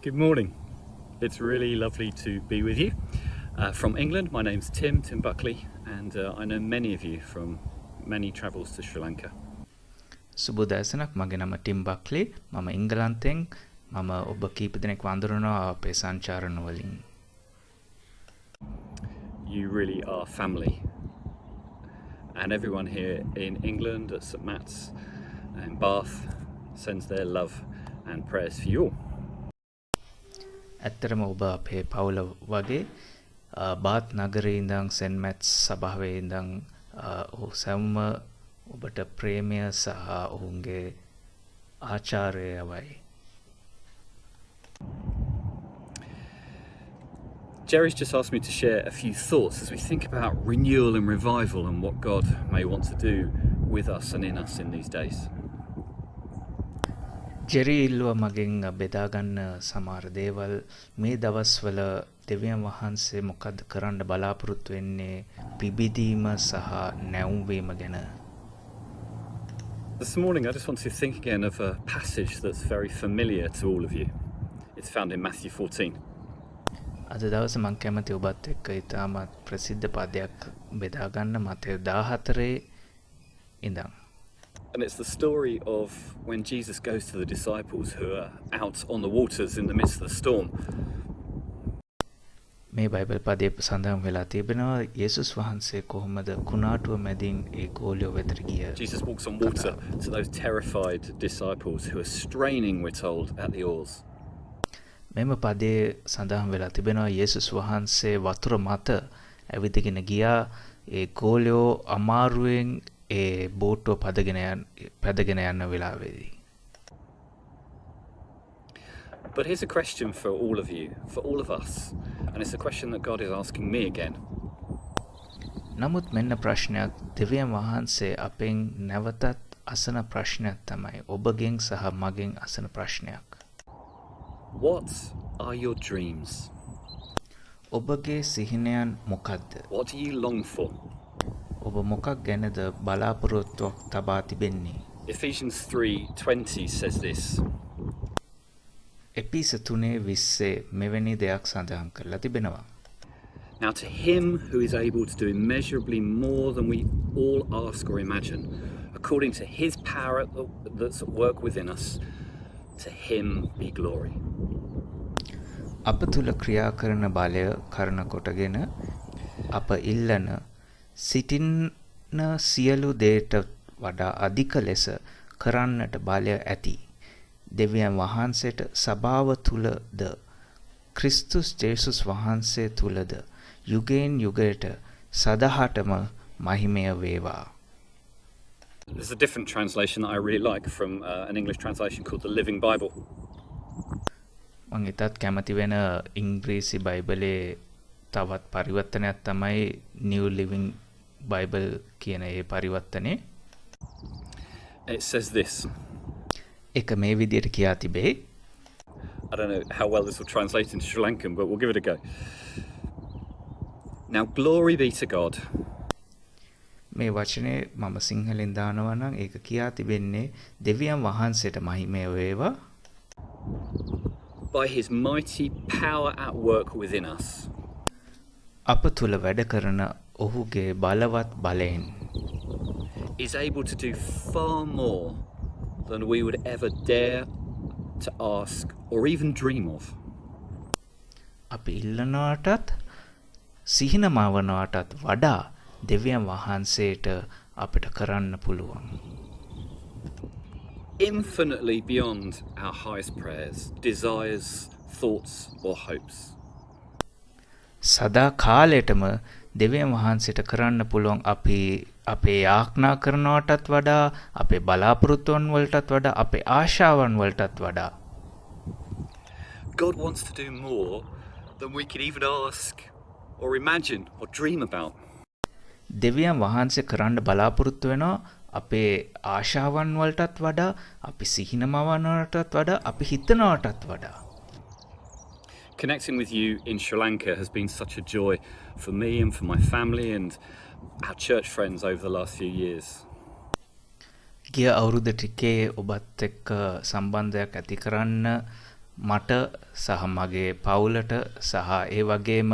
Good morning. It's really lovely to be with you. From England, my name's Tim Buckley, and I know many of you from many travels to Sri Lanka. සුබෝදෑසනක් මගේ නම Tim බක්ලි මම ඉංගලන්තෙන් මම ඔබ කීප දෙනෙක් වඳුරනවා අපේ සංචාරණ වලින්. You really are family. And everyone here in England at St Matt's and Bath sends their love and prayers for you all. ඇත්තටම ඔබ අපේ පවුල වගේ බාත් නගරේ ඉඳන් සෙන්ට් මැත්ස් සභාවේ ඉඳන් සැවම ඔබට ප්‍රේමය සහ ඔවුන්ගේ ආචාරය යවයි. Jerry's just asked me to share a few thoughts as we think about renewal and revival and what God may want to do with us and in us in these days. ජෙරි ඉල්ලුව මගෙන් බෙදාගන්න සමහර දේවල් මේ දවස්වල දෙවියන් වහන්සේ මොකද්ද කරන්න බලාපොරොත්තු වෙන්නේ පිබිදීම සහ නැවුම්වීම ගැන. This morning I just want to think again of a passage that's very familiar to all of you. It's found in Matthew 14. අද දවසේ මම කැමති ඔබත් එක්ක ඉතාමත් ප්‍රසිද්ධ පදයක් බෙදාගන්න මතේ 14 ඉඳන්. And it's the story of when Jesus goes to the disciples who are out on the waters in the midst of the storm. මේ බයිබල් පදයේ සඳහන් වෙලා තිබෙනවා යේසුස් වහන්සේ කොහොමද කුණාටුව මැදින් ඒ ගෝලියෝ වෙතට ගිය. Jesus walks on water to those terrified disciples who are straining, we're told, at the oars. මෙම පදයේ සඳහන් වෙලා තිබෙනවා යේසුස් වහන්සේ වතුර මත ඇවිදගෙන ගියා ඒ ගෝලියෝ අමාරුවෙන් ඒ බෝට්ටුව පැදගෙන යන වෙලාවේදී. But here's a question for all of you, for all of us, and it's a question that God is asking me again. නමුත් මෙන්න ප්‍රශ්නයක් දෙවියන් වහන්සේ අපෙන් නැවතත් අසන ප්‍රශ්නයක් තමයි ඔබගෙන් සහ මගෙන් අසන ප්‍රශ්නයක්. What are your dreams? ඔබගේ සිහිනයන් මොකක්ද? What do you long for? ඔබ මොකක් ගැනද බලාපොරොත්තුවක් තබා තිබෙන්නේ? Ephesians 3:20 says this. එපිස 3:20 මෙවැනි දෙයක් සඳහන් කරලා තිබෙනවා. Now to him who is able to do immeasurably more than we all ask or imagine, according to his power that's at work within us, to him be glory. අප තුල ක්‍රියා කරන බලය කරන කොටගෙන අප ඉල්ලන සිටින සියලු දේට වඩා අධික ලෙස කරන්නට බලය ඇති දෙවියන් වහන්සේට සභාව තුලද ක්‍රිස්තුස් ජේසුස් වහන්සේ තුලද යුගයෙන් යුගයට සදාහටම මහිමය වේවා. There's a different translation that I really like from an English translation called the Living Bible. මම ඊටත් කැමති වෙන ඉංග්‍රීසි බයිබලයේ තවත් පරිවර්තනයක් තමයි New Living Bible කියන ඒ පරිවර්තනේ. It says this. ඒක මේ විදිහට කියා තිබේ. I don't know how well this will translate into Sri Lankan, but we'll give it a go. Now glory be to God. මේ වචනේ මම සිංහලෙන් දානවා නම් ඒක කියා තිබෙන්නේ දෙවියන් වහන්සේට මහිමය වේවා. By his mighty power at work within us. අප තුල වැඩ කරන ඔහුගේ බලවත් බලයෙන් is able to do far more than we would ever dare to ask or even dream of. අපි ඉල්ලනවටත් සිහිනමවනවටත් වඩා දෙවියන් වහන්සේට අපිට කරන්න පුළුවන්. Infinitely beyond our highest prayers, desires, thoughts or hopes. සදා කාලයටම දෙවියන් වහන්සේට කරන්න පුළුවන් අපි අපේ යාඥා කරනවටත් වඩා අපේ බලාපොරොත්තුන් වලටත් වඩා අපේ ආශාවන් වලටත් වඩා. God wants to do more than we could even ask or imagine or dream about. දෙවියන් වහන්සේ කරන්න බලාපොරොත්තු වෙනවා අපේ ආශාවන් වලටත් වඩා අපි සිහිනමවනවටත් වඩා අපි හිතනවටත් වඩා. Connecting with you in Sri Lanka has been such a joy for me and for my family and our church friends over the last few years. ගිය අවුරුදු ටිකේ ඔබත් එක්ක සම්බන්ධයක් ඇති කරන්න මට සහ මගේ පවුලට සහ ඒ වගේම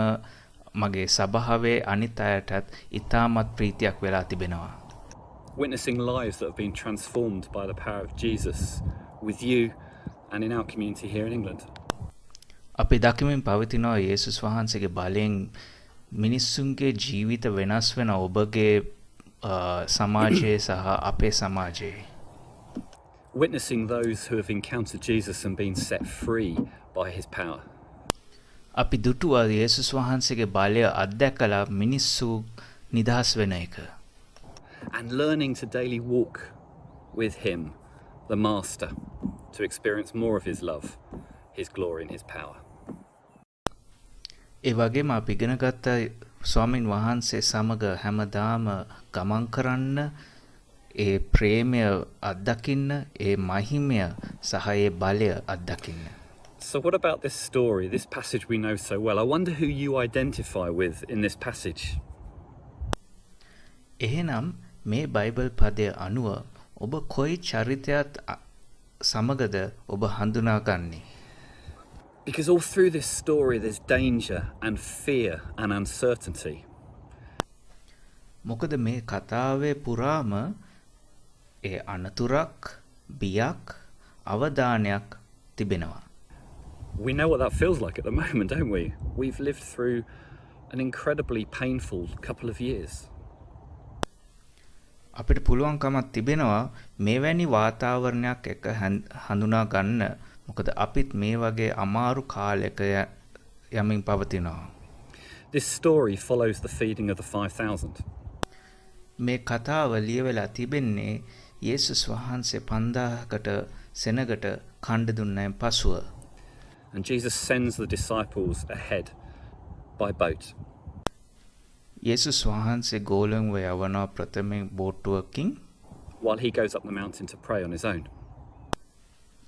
මගේ සභාවේ අනිත් අයටත් ඉතාමත් ප්‍රීතියක් වෙලා තිබෙනවා. Witnessing lives that have been transformed by the power of Jesus with you and in our community here in England. අපි දකිමින් පවතිනවා යේසුස් වහන්සේගේ බලයෙන් මිනිස්සුන්ගේ ජීවිත වෙනස් වෙන ඔබගේ සමාජයේ සහ අපේ සමාජයේ. Witnessing those who have encountered Jesus and been set free by his power. අපි දුටුවා යේසුස් වහන්සේගේ බලය අත්දැකලා මිනිස්සු නිදහස් වෙන එක. And learning to daily walk with him, the Master, to experience more of his love, his glory and his power. ඒ වගේම අපි ඉගෙන ගත්ත ස්වාමින් වහන්සේ සමග හැමදාම ගමන් කරන්න, ඒ ප්‍රේමය අත්දකින්න, ඒ මහිමය සහ ඒ බලය අත්දකින්න. So what about this story, this passage we know so well? I wonder who you identify with in this passage. එහෙනම් මේ බයිබල් පදය අනුව ඔබ කොයි චරිතයත් සමගද ඔබ හඳුනාගන්නේ? Because all through this story there's danger and fear and uncertainty. මොකද මේ කතාවේ පුරාම ඒ අනතුරක්, බියක්, අවදානයක් තිබෙනවා. We know what that feels like at the moment, don't we? We've lived through an incredibly painful couple of years. අපිට පුළුවන්කමක් තිබෙනවා මේවැනි වාතාවරණයක් එක හඳුනා ගන්න. මොකද අපිත් මේ වගේ අමාරු කාලයක යමින් පවතිනවා. This story follows the feeding of the 5,000. මේ කතාව ලියවෙලා තිබෙන්නේ යේසුස් වහන්සේ 5000කට සෙනගට කණ්ඩ දුන්නයින් පසුව. And Jesus sends the disciples ahead by boat. යේසුස් වහන්සේ ගෝලයන්ව යවනවා ප්‍රථමයෙන් බෝට්ටුවකින්, while he goes up the mountain to pray on his own.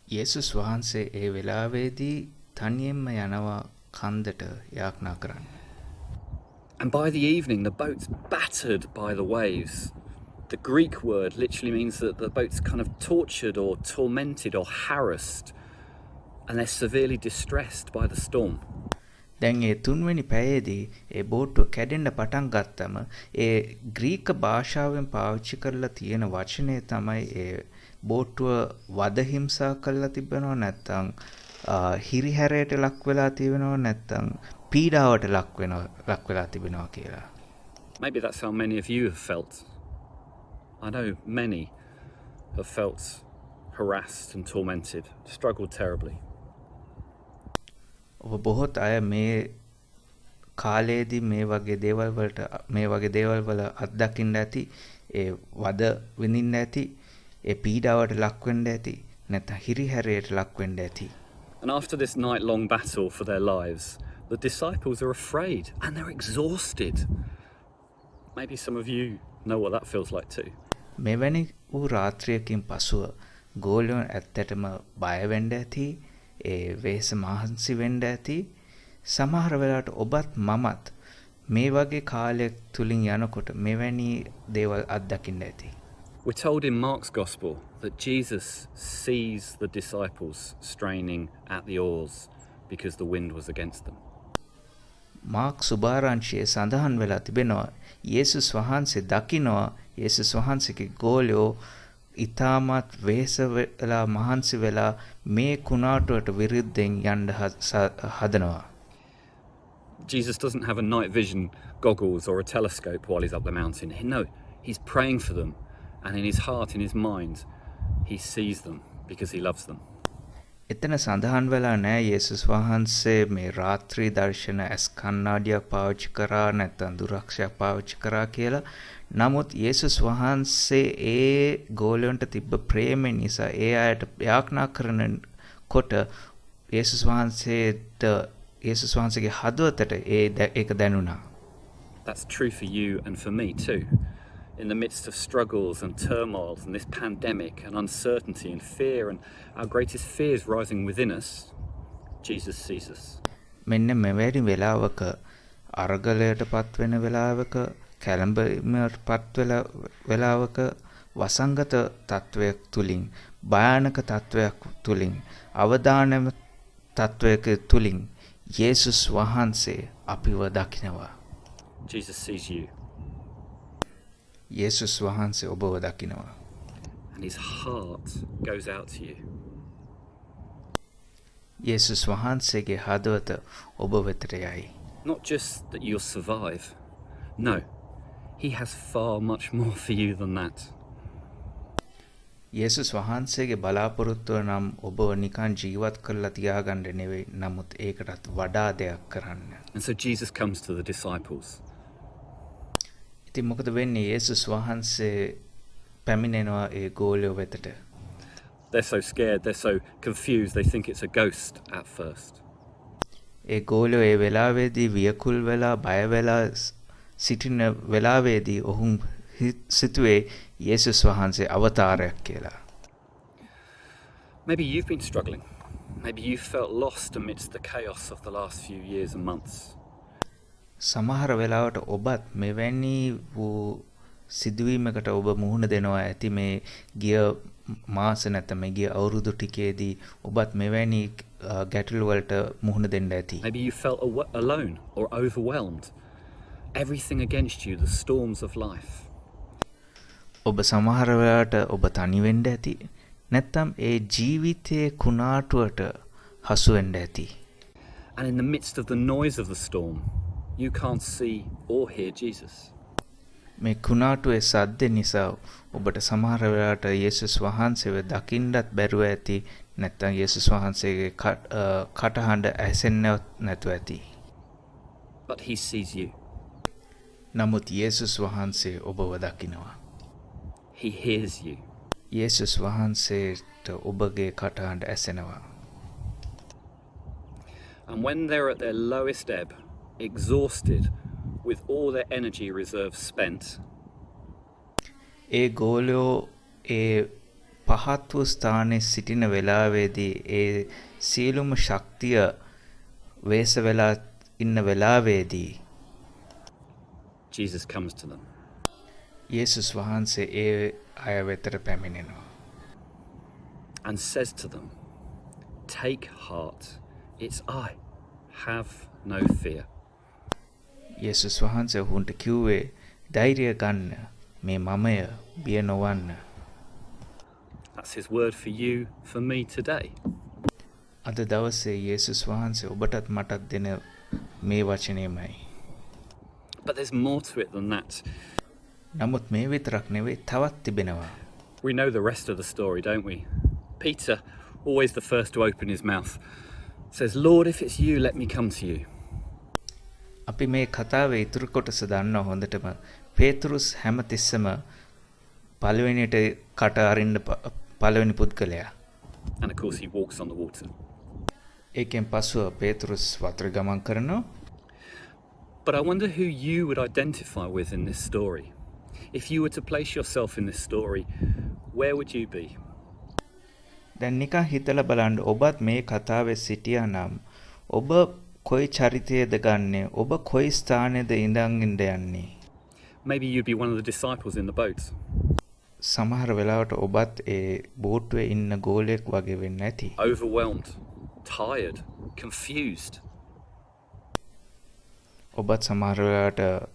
යේසුස් වහන්සේ ඒ වෙලාවේදී තනියෙන්ම යනවා කන්දට යාඥා කරන්න. And by the evening the boat's battered by the waves. The Greek word literally means that the boat's kind of tortured or tormented or harassed, and they're severely distressed by the storm. දැන් ඒ තුන්වෙනි පැයේදී ඒ බෝට්ටුව කැඩෙන්න පටන් ගත්තම ඒ Greek භාෂාවෙන් පාවිච්චි කරලා තියෙන වචනේ තමයි ඒ බෝට්ටුව වද හිංසා කරලා තිබෙනවා නැත්නම් හිරිහැරයට ලක් වෙලා තිබෙනවා නැත්නම් පීඩාවට ලක් වෙලා තිබෙනවා කියලා. Maybe that's how many of you have felt. I know many have felt harassed and tormented, struggled terribly. ඔබ බොහෝත් අය මේ කාලයේදී මේ වගේ දේවල් වල අත්දකින්න ඇති, ඒ වද විඳින්න ඇති, ඒ පීඩාවට ලක් වෙන්න ඇති, නැත්නම් හිරිහැරයට ලක් වෙන්න ඇති. And after this night-long battle for their lives, the disciples are afraid and they're exhausted. Maybe some of you know what that feels like too. මෙවැනි වූ රාත්‍රියකින් පසුව ගෝලයන් ඇත්තටම බය වෙන්න ඇති, ඒ වෙහස මහන්සි වෙන්න ඇති. සමහර වෙලාවට ඔබත් මමත් මේ වගේ කාලයක් තුලින් යනකොට මෙවැනි දේවල් අත්දකින්න ඇති. We're told in Mark's Gospel that Jesus sees the disciples straining at the oars because the wind was against them. Mark සුභාරංශයේ සඳහන් වෙලා තිබෙනවා යේසුස් වහන්සේ දකිනවා යේසුස් වහන්සේගේ ගෝලයෝ ඉතාමත් වෙහෙස වෙලා මහන්සි වෙලා මේ කුණාටුවට විරුද්ධයෙන් යන්න හදනවා. Jesus doesn't have a night vision goggles or a telescope while he's up the mountain. No, he's praying for them, and in his heart, in his mind, he sees them because he loves them. එතන සඳහන් වෙලා නැහැ යේසුස් වහන්සේ මේ රාත්‍රී දර්ශන ඇස් කණ්ණාඩියක් පාවිච්චි කරා නැත්නම් දුරක්ෂයක් පාවිච්චි කරා කියලා. නමුත් යේසුස් වහන්සේ ඒ ගෝලයන්ට තිබ්බ ප්‍රේමය නිසා ඒ අයට යාඥා කරනකොට යේසුස් වහන්සේගේ හදවතට ඒක දැනුණා. That's true for you and for me too. In the midst of struggles and turmoils and this pandemic and uncertainty and fear and our greatest fears rising within us, Jesus sees us. මෙන්න මෙවැනි වෙලාවක අරගලයට පත් වෙන වෙලාවක කැළඹීමට පත් වෙලාවක වසංගත තත්වයක් තුලින් භයානක තත්වයක් තුලින් අවදානම තත්වයක තුලින් යේසුස් වහන්සේ අපිව දකිනවා. Jesus sees you, යේසුස් වහන්සේ ඔබව දකිනවා. and his heart goes out to you. යේසුස් වහන්සේගේ හදවත ඔබ වෙතට යයි. Not just that you'll survive. No, he has far much more for you than that. යේසුස් වහන්සේගේ බලාපොරොත්තුව නම් ඔබව නිකන් ජීවත් කරලා තියාගන්න නෙවෙයි, නමුත් ඒකටත් වඩා දෙයක් කරන්න. And so Jesus comes to the disciples. ඉතින් මොකද වෙන්නේ? යේසුස් වහන්සේ පැමිණෙනවා ඒ ගෝලයෝ වෙතට. They're so scared, they're so confused, they think it's a ghost at first. ඒ ගෝලයෝ ඒ වෙලාවේදී වියකුල් වෙලා බය වෙලා සිටින වෙලාවේදී ඔවුන් සිතුවේ යේසුස් වහන්සේ අවතාරයක් කියලා. Maybe you've been struggling. Maybe you felt lost amidst the chaos of the last few years and months. සමහර වෙලාවට ඔබත් මෙවැනි වූ සිදුවීමකට ඔබ මුහුණ දෙනවා ඇති මේ ගිය මාස නැත්නම් ගිය අවුරුදු ටිකේදී ඔබත් මෙවැනි ගැටලු වලට මුහුණ දෙන්න ඇති. Maybe you felt alone or overwhelmed. Everything against you, the storms of life. ඔබ සමහර වෙලාවට ඔබ තනි වෙන්න ඇති. නැත්නම් ඒ ජීවිතයේ කුණාටුවට හසු වෙන්න ඇති. And in the midst of the noise of the storm, you can't see or hear Jesus. මේ කුණාටුවේ සද්ද නිසා ඔබට සමහර වෙලාවට යේසුස් වහන්සේව දකින්නත් බැරුව ඇති. නැත්නම් යේසුස් වහන්සේගේ කටහඬ ඇසෙන්නවත් නැතුව ඇති. But he sees you. නමුත් යේසුස් වහන්සේ ඔබව දකිනවා. He hears you. යේසුස් වහන්සේට ඔබගේ කටහඬ ඇසෙනවා. And when they're at their lowest ebb, exhausted, with all their energy reserves spent, ඒ ගෝලයෝ ඒ පහත් වූ ස්ථානයේ සිටින වෙලාවේදී ඒ සියලුම ශක්තිය වේස වෙලා ඉන්න වෙලාවේදී Jesus comes to them. යේසුස් වහන්සේ ඒ අය වෙතට පැමිණෙනවා. And says to them, "Take heart, it's I. Have no fear." යේසුස් වහන්සේ ඔවුන්ට කිව්වේ ධෛර්යය ගන්න, මේ මමය, බිය නොවන්න. That's his word for you, for me today. අද දවසේ යේසුස් වහන්සේ ඔබටත් මටත් දෙන මේ වචනයමයි. But there's more to it than that. නමුත් මේ විතරක් නෙවෙයි, තවත් තිබෙනවා. We know the rest of the story, don't we? Peter, always the first to open his mouth, says, "Lord, if it's you, let me come to you." අපි මේ කතාවේ ඉතුරු කොටස දන්නවා හොඳටම. පේතරුස් හැමතිස්සම පළවෙනියට කට අරින්න පළවෙනි පුද්ගලයා. And of course he walks on the water. ඒකෙන් පසුව පේතරුස් වතුර ගමන් කරනවා. But I wonder who you would identify with in this story. If you were to place yourself in this story, where would you be? දැන් නිකන් හිතලා බලන්න, ඔබත් මේ කතාවේ සිටියා නම් ඔබ කොයි චරිතයේද ගන්නෙ? ඔබ කොයි ස්ථානයේද ඉඳන් යන්නේ? Maybe you'd be one of the disciples in the boat. සමහර වෙලාවට ඔබත් ඒ බෝට්ටුවේ ඉන්න ගෝලයෙක් වගේ වෙන්න ඇති. Overwhelmed, tired, confused. ඔබත් සමහර වෙලාවට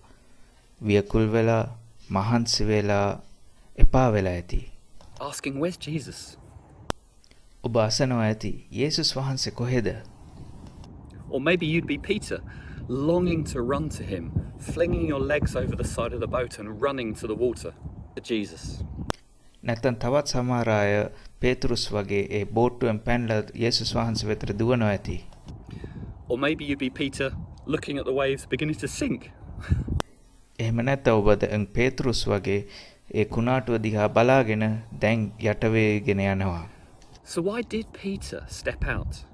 වියකුල් වෙලා, මහන්සි වෙලා, එපා වෙලා ඇති. Asking, "Where's Jesus?" ඔබ අසනවා ඇති, යේසුස් වහන්සේ කොහෙද? Or maybe you'd be Peter, longing to run to him, flinging your legs over the side of the boat and running to the water, to Jesus. නැත්නම් තවත් සමහර අය පේතරුස් වගේ ඒ බෝට්ටුවෙන් පැනලා යේසුස් වහන්සේ වෙතට දුවනවා ඇති. Or maybe you'd be Peter, looking at the waves beginning to sink. එහෙම නැත්නම් ඔබ දැන් පේතරුස් වගේ ඒ කුණාටුව දිහා බලාගෙන දැන් යට වේගෙන යනවා. So why did Peter step out?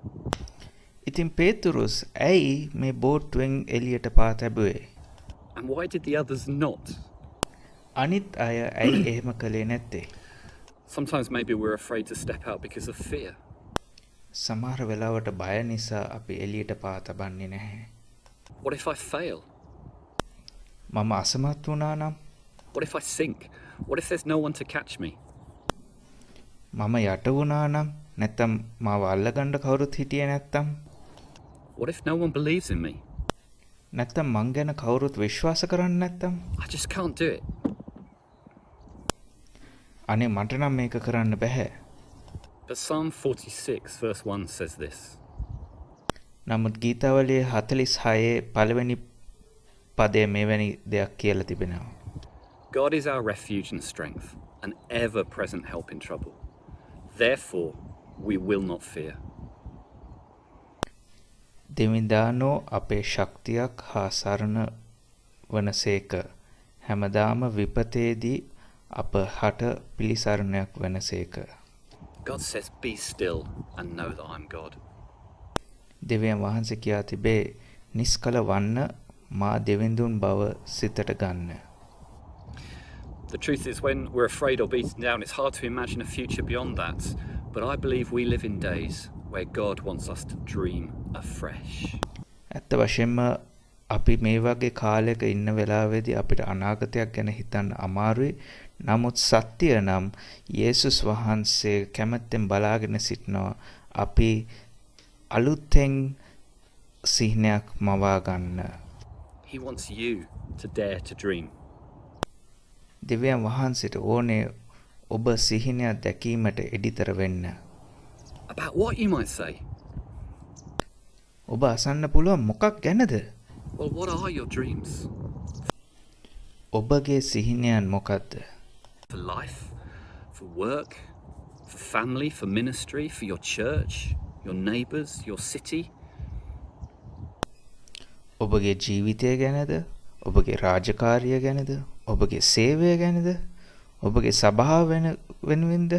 ඉතින් පේතරුස් ඇයි මේ බෝට්ටුවෙන් එළියට පා තැබුවේ? And why did the others not? අනිත් අය ඇයි එහෙම කළේ නැත්තේ? Sometimes maybe we're afraid to step out because of fear. සමහර වෙලාවට බය නිසා අපි එළියට පා තබන්නේ නැහැ. What if I fail? මම අසමත් වුණා නම්? What if I sink? What if there's no one to catch me? මම යට වුණා නම්? නැත්තම් මාව අල්ලගන්න කවුරුත් හිටියේ නැත්තම් What if no one believes in me? නැත්තම් මං ගැන කවුරුත් විශ්වාස කරන්නේ නැත්තම් I just can't do it. අනේ මට නම් මේක කරන්න බෑ. But Psalm 46 verse 1 says this. නමුත් ගීතාවලියේ 46 පළවෙනි පදයේ මෙවැනි දෙයක් කියලා තිබෙනවා. God is our refuge and strength, an ever-present help in trouble. Therefore, we will not fear. දෙවිඳානෝ අපේ ශක්තියක් හා සරණ වනසේක. හැමදාම විපතේදී අප හට පිළිසරණයක් වනසේක. God says, be still and know that I'm God. දෙවියන් වහන්සේ කියා තිබේ නිස්කල වන්න මා දෙවිඳුන් බව සිතට ගන්න. The truth is, when we're afraid or beaten down, it's hard to imagine a future beyond that. But I believe we live in days where God wants us to dream afresh. ඇත්ත වශයෙන්ම අපි මේ වගේ කාලයක ඉන්න වෙලාවේදී අපිට අනාගතයක් ගැන හිතන්න අමාරුයි. නමුත් සත්‍ය නම් යේසුස් වහන්සේ කැමැත්තෙන් බලාගෙන සිටනවා අපි අලුතෙන් සිහිනයක් මවා ගන්න. He wants you to dare to dream. දෙවියන් වහන්සේට ඕනේ ඔබ සිහිනයක් දැකීමට එඩිතර වෙන්න. About what, you might say? ඔබ අසන්න පුළුවන් මොකක් ගැනද? Well, what are your dreams? ඔබගේ සිහිනයන් මොකක්ද? For life, for work, for family, for ministry, for your church, your neighbours, your city? ඔබගේ ජීවිතය ගැනද? ඔබගේ රාජකාරිය ගැනද? ඔබගේ සේවය ගැනද? ඔබගේ සභාව වෙනුවෙන්ද?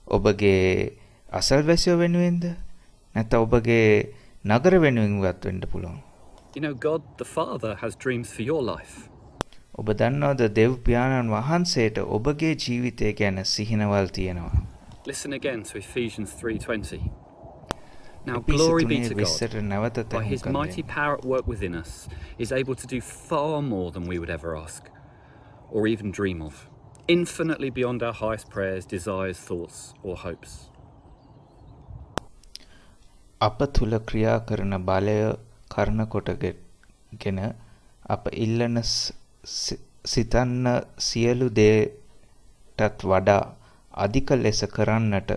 ඔබගේ අසල්වැසියෝ වෙනුවෙන්ද? නැත්නම් ඔබගේ නගර වෙනුවෙන්වත් වෙන්න පුළුවන්. You know, God the Father has dreams for your life. ඔබ දන්නවද දෙව් පියාණන් වහන්සේට ඔබගේ ජීවිතය ගැන සිහිනවල් තියෙනවා. Listen again to Ephesians 3:20. Now glory be to God. By his mighty power at work within us is able to do far more than we would ever ask or even dream of. Infinitely beyond our highest prayers, desires, thoughts or hopes. අප තුල ක්‍රියා කරන බලය කරන කොටගෙන අප ඉල්ලන සිතන්න සියලු දේටත් වඩා අධික ලෙස කරන්නට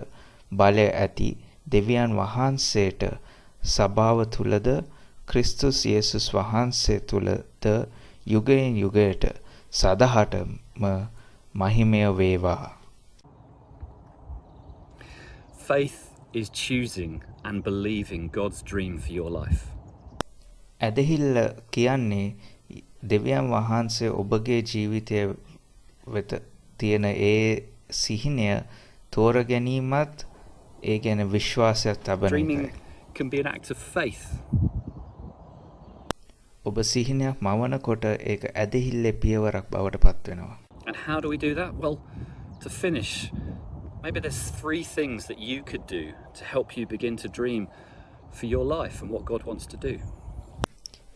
බලය ඇති දෙවියන් වහන්සේට සභාව තුලද ක්‍රිස්තුස් යේසුස් වහන්සේ තුලද යුගයෙන් යුගයට සදහටම මහිමය වේවා. Faith is choosing and believing God's dream for your life. ඇදහිල්ල කියන්නේ දෙවියන් වහන්සේ ඔබගේ ජීවිතය වෙත තියෙන ඒ සිහිනය තෝර ගැනීමත් ඒ ගැන විශ්වාසයක් තබන Dreaming එකයි. can be an act of faith. ඔබ සිහිනයක් මවනකොට ඒක ඇදහිල්ලේ පියවරක් බවට පත් වෙනවා. And how do we do that? Well, to finish, maybe there's 3 things that you could do to help you begin to dream for your life and what God wants to do.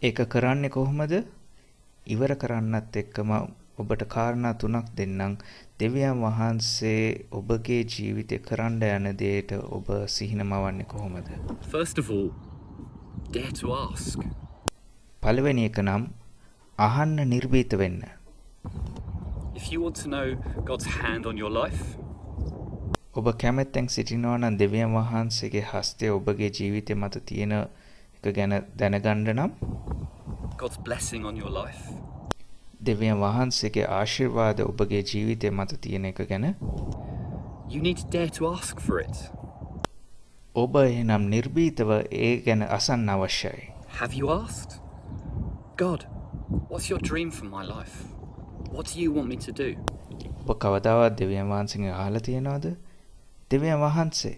ඒක කරන්නේ කොහොමද? ඉවර කරන්නත් එක්කම ඔබට කාරණා 3ක් දෙන්නම්. දෙවියන් වහන්සේ ඔබගේ ජීවිතේ කරන්න යන දේට ඔබ සිහින මවන්නේ කොහොමද? First of all, dare to ask. පළවෙනි එක නම් අහන්න නිර්භීත වෙන්න. If you want to know God's hand on your life, ඔබ කැමැත්තෙන් සිටිනවා නම් දෙවියන් වහන්සේගේ හස්තය ඔබගේ ජීවිතේ මත තියෙන එක ගැන දැනගන්න නම් God's blessing on your life, දෙවියන් වහන්සේගේ ආශිර්වාද ඔබගේ ජීවිතේ මත තියෙන එක ගැන you need to dare to ask for it. ඔබ එනම් නිර්භීතව ඒ ගැන අසන්න අවශ්‍යයි. Have you asked? God, what's your dream for my life? What do you want me to do? ඔබ කවදාවත් දෙවියන් වහන්සේගෙන් අහලා තියෙනවද? දෙවියන් වහන්සේ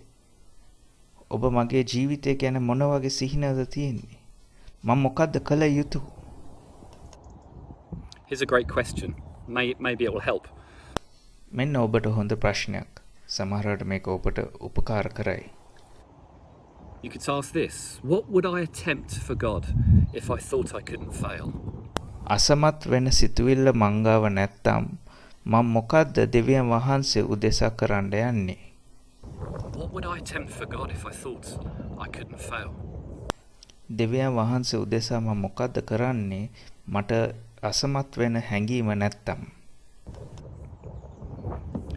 ඔබ මගේ ජීවිතය ගැන මොන වගේ සිහිනද තියෙන්නේ? මම මොකද්ද කළ යුතු? Here's a great question. Maybe it will help. මෙන්න ඔබට හොඳ ප්‍රශ්නයක්. සමහරවිට මේක ඔබට උපකාර කරයි. You could ask this: what would I attempt for God if I thought I couldn't fail? අසමත් වෙන සිතුවිල්ල මංගාව නැත්තම් මම මොකද්ද දෙවියන් වහන්සේ උදෙසා කරන්න යන්නේ? What What would I attempt for God if I thought I couldn't fail? දෙවියන් වහන්සේ උදෙසා මම මොකද්ද කරන්නේ මට අසමත් වෙන හැඟීම නැත්තම්?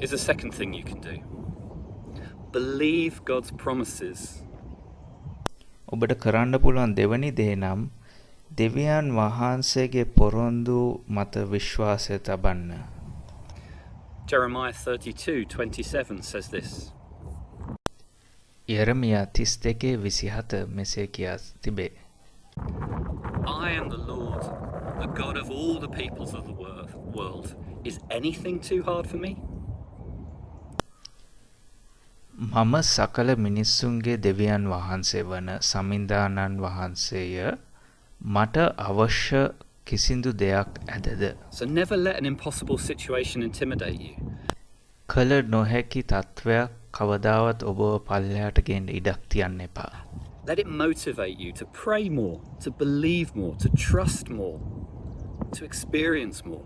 Is the second thing you can do. Believe God's promises. ඔබට කරන්න පුළුවන් දෙවැනි දේ නම් දෙවියන් වහන්සේගේ පොරොන්දු මත විශ්වාසය තබන්න. Jeremiah 32:27 says this. යෙරමියා 32:27 මෙසේ කියා තිබේ. I am the Lord, the God of all the peoples of the world. Is anything too hard for me? මම සකල මිනිස්සුන්ගේ දෙවියන් වහන්සේ වන සමින්දානන් වහන්සේය. මට අවශ්‍ය කිසිදු දෙයක් ඇදද? So never let an impossible situation intimidate you. කල නොහැකි තත්වයක් කවදාවත් ඔබව පල්ලෙහාට ගෙන්න ඉඩක් තියන්න එපා. Let it motivate you to pray more, to believe more, to trust more, to experience more.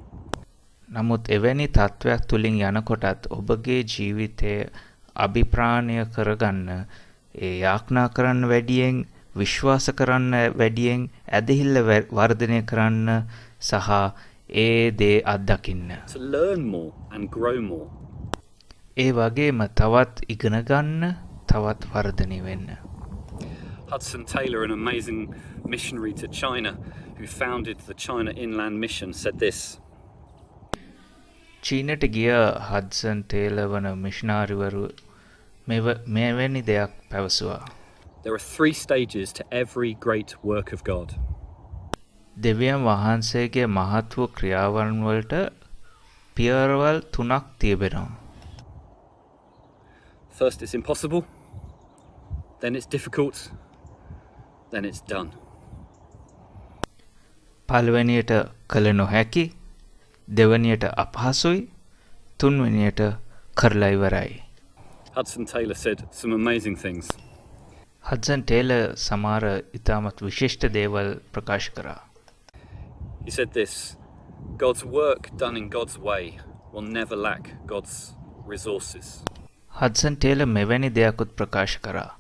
නමුත් එවැනි තත්වයක් තුලින් යනකොටත් ඔබගේ ජීවිතය අභිප්‍රාණය කරගන්න ඒ යාඥා කරන්න වැඩියෙන් විශ්වාස කරන්න වැඩියෙන් ඇදහිල්ල වර්ධනය කරන්න සහ ඒ දේ අත්දකින්න. To learn more and grow more. ඒ වගේම තවත් ඉගෙන ගන්න තවත් වර්ධනය වෙන්න. Hudson Taylor, an amazing missionary to China who founded the China Inland Mission, said this. චීනට ගිය හඩ්සන් ටේලර් වන මිෂනාරිවරු මෙවැනි දෙයක් පැවසුවා. There are 3 stages to every great work of God. දෙවියන් වහන්සේගේ මහත් වූ ක්‍රියාවන් වලට පියවරවල් 3ක් තිබෙනවා. First it's impossible, then it's difficult, then it's done. පළවෙනියට කළ නොහැකි, දෙවැනියට අපහසුයි, තුන්වෙනියට කරලා ඉවරයි. Hudson Taylor said some amazing things. Hudson Taylor සමහර ඉතාමත් විශිෂ්ට දේවල් ප්‍රකාශ කරා. He said this, God's work done in God's way will never lack God's resources. Hudson Taylor මෙවැනි දෙයක්ත් ප්‍රකාශ කරා.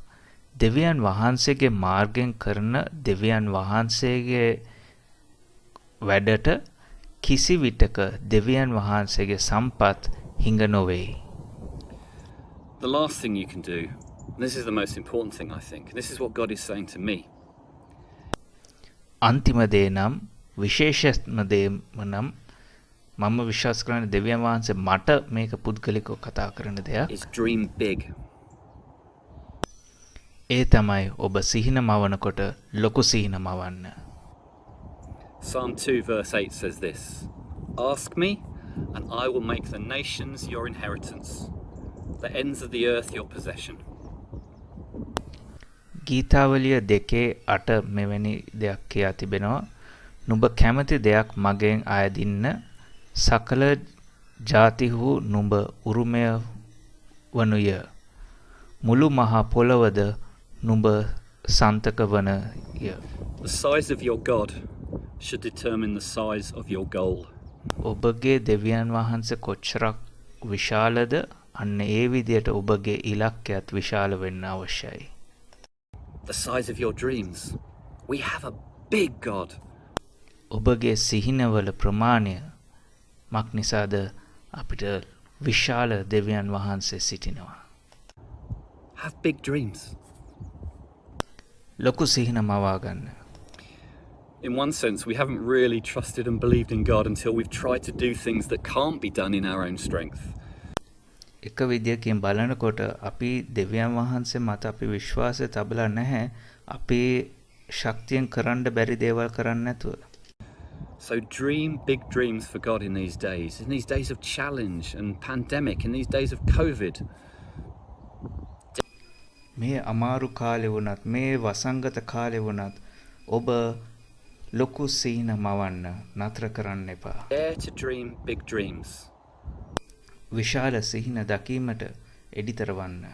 දෙවියන් වහන්සේගේ මාර්ගයෙන් කරන දෙවියන් වහන්සේගේ වැඩට කිසි විටක දෙවියන් වහන්සේගේ සම්පත් හිඟ නොවේ. The last thing you can do, and this is the most important thing I think, and this is what God is saying to me. අන්තිම දේ නම් විශේෂම දේ නම් මම විශ්වාස කරන දෙවියන් වහන්සේ මට මේක පුද්ගලිකව කතා කරන දෙයක්. Is dream big. ඒ තමයි ඔබ සිහින මවනකොට ලොකු සිහින මවන්න. Psalm 2 verse 8 says this. Ask me, and I will make the nations your inheritance, the ends of the earth your possession. ගීතාවලිය 2:8 මෙවැනි දෙයක් කියා තිබෙනවා. නුඹ කැමති දෙයක් මගෙන් අයදින්න සකල ජාතිහු නුඹ උරුමය වනුය. මුළු මහා පොළවද නුඹ සන්තක වනය. The size of your God should determine the size of your goal. ඔබගේ දෙවියන් වහන්සේ කොච්චරක් විශාලද අන්න ඒ විදියට ඔබගේ ඉලක්කයත් විශාල වෙන්න අවශ්‍යයි. The size of your dreams. We have a big God. ඔබගේ සිහිනවල ප්‍රමාණය මක් නිසාද අපිට විශාල දෙවියන් වහන්සේ සිටිනවා. Have big dreams. ලොකු සිහින මවා ගන්න. In one sense, we haven't really trusted and believed in God until we've tried to do things that can't be done in our own strength. එක විදියකින් බලනකොට අපි දෙවියන් වහන්සේ මත අපි විශ්වාසය තබලා නැහැ. අපි ශක්තියෙන් කරන්න බැරි දේවල් කරන්න නැතුව. So dream big dreams for God in these days of challenge and pandemic, in these days of COVID. මේ අමාරු කාලේ වුණත් මේ වසංගත කාලේ වුණත් ඔබ ලොකු සිහින මවන්න නතර කරන්න එපා. Dare to dream big dreams. විශාල සිහින දකීමට එඩිතරවන්න.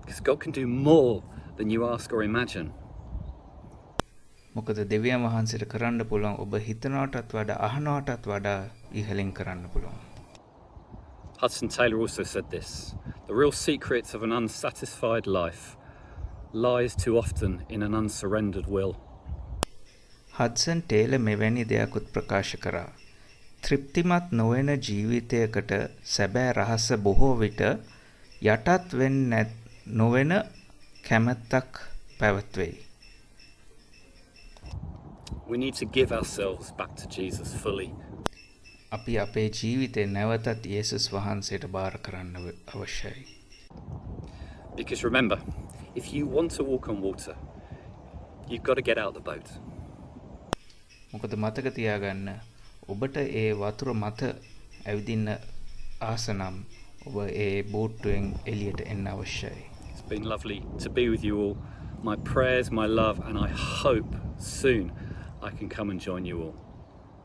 Because God can do more than you ask or imagine. මොකද දෙවියන් වහන්සේට කරන්න පුළුවන් ඔබ හිතනවටත් වඩා අහනවටත් වඩා ඉහළින් කරන්න පුළුවන්. Hudson Taylor also said this. The real secret of an unsatisfied life lies too often in an unsurrendered will. Hudson Taylor මෙවැනි දෙයක්ත් ප්‍රකාශ කරා. තෘප්තිමත් නොවන ජීවිතයකට සැබෑ රහස බොහෝ විට යටත් නොවන කැමැත්තක් පැවැත්වෙයි. We need to give ourselves back to Jesus fully. අපි අපේ ජීවිතේ නැවතත් යේසුස් වහන්සේට බාර කරන්න අවශ්‍යයි. Because remember, if you want to walk on water, you've got to get out the boat. මොකද මතක තියාගන්න ඔබට ඒ වතුර මත ඇවිදින්න ආස නම් ඔබ ඒ බෝට්ටුවෙන් එළියට එන්න අවශ්‍යයි. It's been lovely to be with you all. My prayers, my love, and I hope soon I can come and join you all.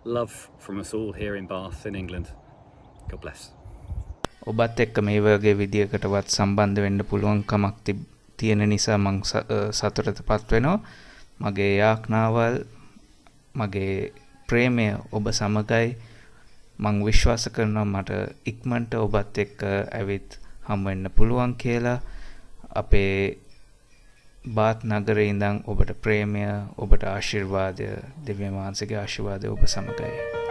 Love from us all here in Bath in England. God bless. ඔබත් එක්ක මේ වගේ විදියකටවත් සම්බන්ධ වෙන්න පුළුවන් කමක් තියෙන නිසා මං සතුටටපත් වෙනවා. මගේ යාඥාවල් මගේ ප්‍රේමය ඔබ සමගයි. මං විශ්වාස කරනවා මට ඉක්මනට ඔබත් එක්ක ඇවිත් හම් වෙන්න පුළුවන් කියලා. අපේ බාත් නගරේ ඉඳන් ඔබට ප්‍රේමය, ඔබට ආශිර්වාදය, දෙවියන් වහන්සේගේ ආශිර්වාදය ඔබ සමගයි.